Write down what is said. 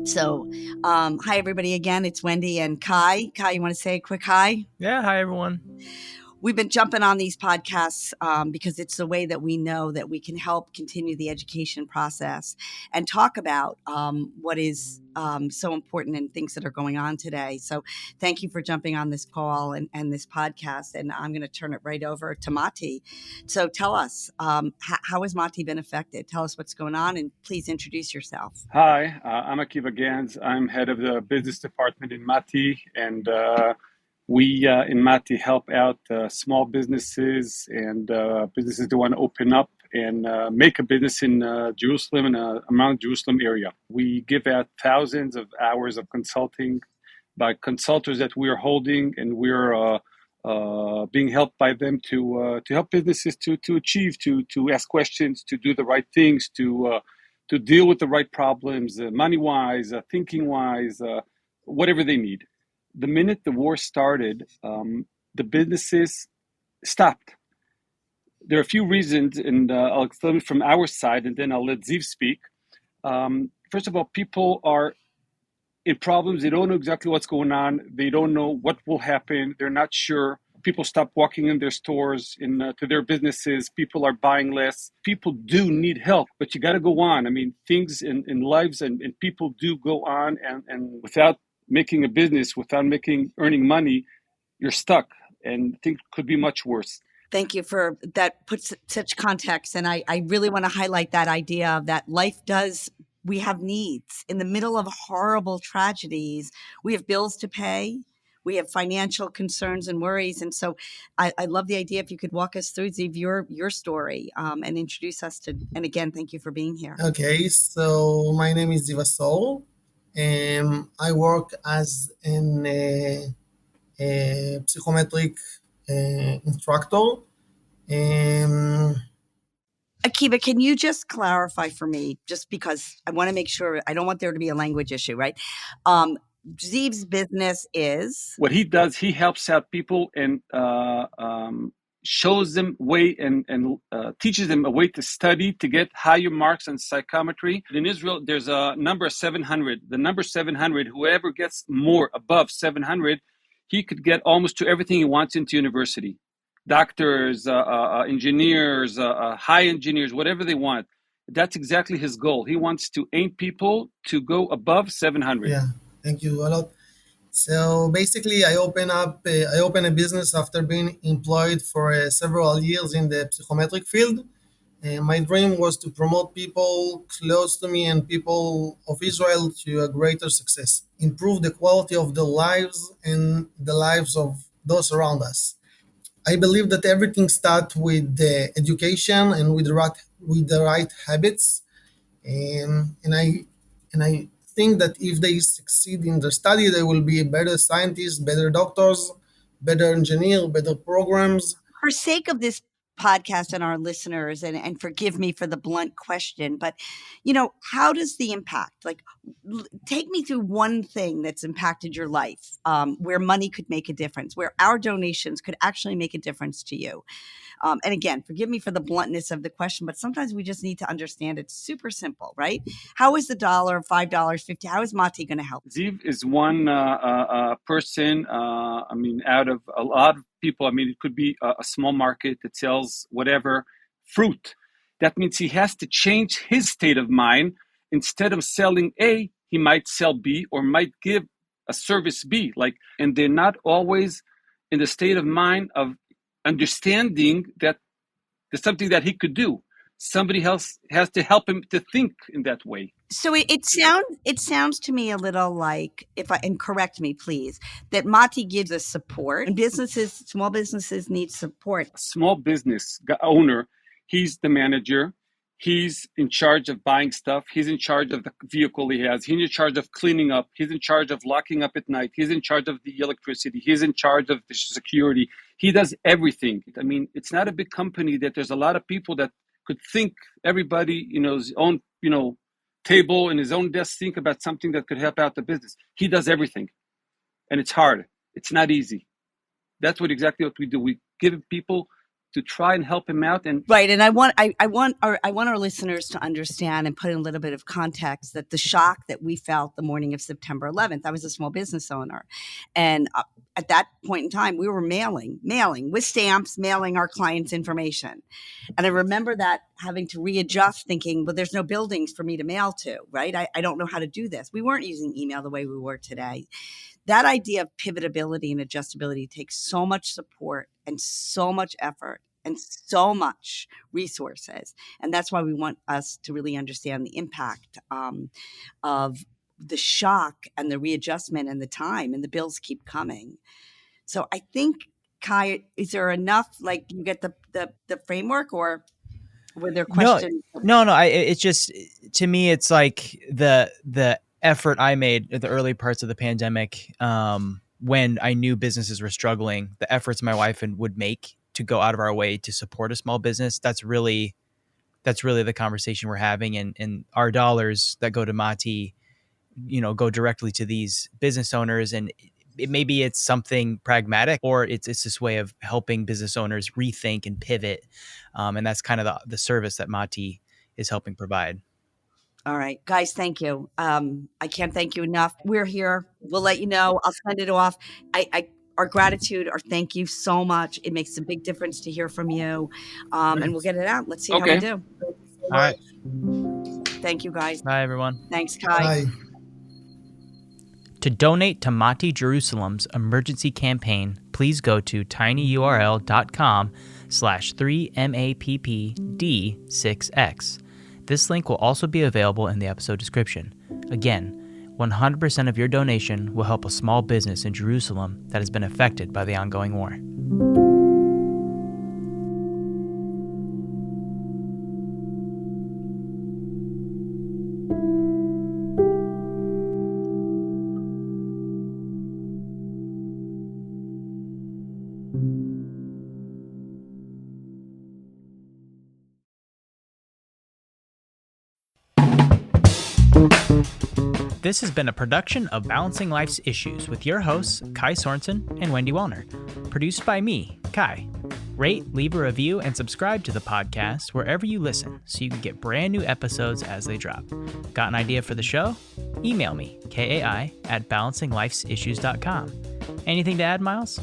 So, hi everybody again. It's Wendy and Kai. Kai, you want to say a quick hi? Yeah, hi everyone. We've been jumping on these podcasts because it's the way that we know that we can help continue the education process and talk about what is so important and things that are going on today. So thank you for jumping on this call and this podcast. And I'm going to turn it right over to Mati. So tell us, how has Mati been affected? Tell us what's going on and please introduce yourself. Hi, I'm Akiva Gans. I'm head of the business department in Mati, and we in Mati help out small businesses and businesses that want to open up and make a business in Jerusalem and around Jerusalem area. We give out thousands of hours of consulting by consultants that we are holding, and we're being helped by them to help businesses to achieve, to ask questions, to do the right things, to deal with the right problems, money-wise, thinking-wise, whatever they need. The minute the war started, the businesses stopped. There are a few reasons, and I'll explain from our side, and then I'll let Ziv speak. First of all, people are in problems. They don't know exactly what's going on. They don't know what will happen. They're not sure. People stop walking in their stores, to their businesses. People are buying less. People do need help, but you got to go on. I mean, things in lives and people do go on, and without making a business, without earning money, you're stuck, and things could be much worse. Thank you for that. Puts such context. And I really want to highlight that idea of that life does, we have needs in the middle of horrible tragedies. We have bills to pay. We have financial concerns and worries. And so I love the idea if you could walk us through, Ziv, your story and introduce us to, and again, thank you for being here. Okay, so my name is Ziva Soul. I work as a psychometric instructor. Akiva, can you just clarify for me, just because I want to make sure, I don't want there to be a language issue, right? Ziv's business is? What he does, he helps out people and shows them way and teaches them a way to study to get higher marks on psychometry. In Israel, there's a number 700. The number 700, whoever gets more above 700, he could get almost to everything he wants into university. Doctors, engineers, high engineers, whatever they want. That's exactly his goal. He wants to aim people to go above 700. Yeah, thank you a lot. So basically, I open a business after being employed for several years in the psychometric field. My dream was to promote people close to me and people of Israel to a greater success, improve the quality of their lives and the lives of those around us. I believe that everything starts with the education and with the right habits, and I think that if they succeed in their study, they will be better scientists, better doctors, better engineers, better programs. For sake of this podcast and our listeners, and forgive me for the blunt question, but how does the impact, take me through one thing that's impacted your life, where money could make a difference, where our donations could actually make a difference to you. And again, forgive me for the bluntness of the question, but sometimes we just need to understand it's super simple, right? How is the $1, $5, $50, how is Mati going to help? Ziv is one person, out of a lot of people. It could be a small market that sells whatever, fruit. That means he has to change his state of mind. Instead of selling A, he might sell B or might give a service B. And they're not always in the state of mind of understanding that there's something that he could do. Somebody else has to help him to think in that way. So it sounds to me a little like, and correct me please, that Mati gives us support, and small businesses need support. A small business owner, he's the manager. He's in charge of buying stuff. He's in charge of the vehicle he has. He's in charge of cleaning up. He's in charge of locking up at night. He's in charge of the electricity. He's in charge of the security. He does everything. It's not a big company that there's a lot of people that could think, everybody, his own, table and his own desk, think about something that could help out the business. He does everything. And it's hard. It's not easy. That's exactly what we do. We give people to try and help him out. And right, and I want our listeners to understand and put in a little bit of context that the shock that we felt the morning of September 11th. I was a small business owner, and at that point in time, we were mailing with stamps, mailing our clients information. And I remember that having to readjust, thinking, well, there's no buildings for me to mail to, right? I don't know how to do this. We weren't using email the way we were today. That idea of pivotability and adjustability takes so much support and so much effort and so much resources. And that's why we want us to really understand the impact of the shock and the readjustment and the time, and the bills keep coming. So I think, Kai, is there enough, like, you get the framework, or were there No, questions? no. It's just, to me, it's like the effort I made at the early parts of the pandemic, when I knew businesses were struggling, the efforts my wife would make to go out of our way to support a small business. That's really the conversation we're having, and our dollars that go to Mati, go directly to these business owners. And maybe it's something pragmatic, or it's this way of helping business owners rethink and pivot. And that's kind of the service that Mati is helping provide. All right, guys, thank you. I can't thank you enough. We're here. We'll let you know. I'll send it off. Our gratitude, our thank you so much. It makes a big difference to hear from you. And we'll get it out. Let's see how we do. All right. Thank you, guys. Bye, everyone. Thanks, Kai. Bye. To donate to Mati Jerusalem's emergency campaign, please go to tinyurl.com/3MAPPD6X. This link will also be available in the episode description. Again, 100% of your donation will help a small business in Jerusalem that has been affected by the ongoing war. This has been a production of Balancing Life's Issues with your hosts, Kai Sorensen and Wendy Wellner. Produced by me, Kai. Rate, leave a review, and subscribe to the podcast wherever you listen so you can get brand new episodes as they drop. Got an idea for the show? Email me, kai@balancinglifesissues.com. Anything to add, Miles?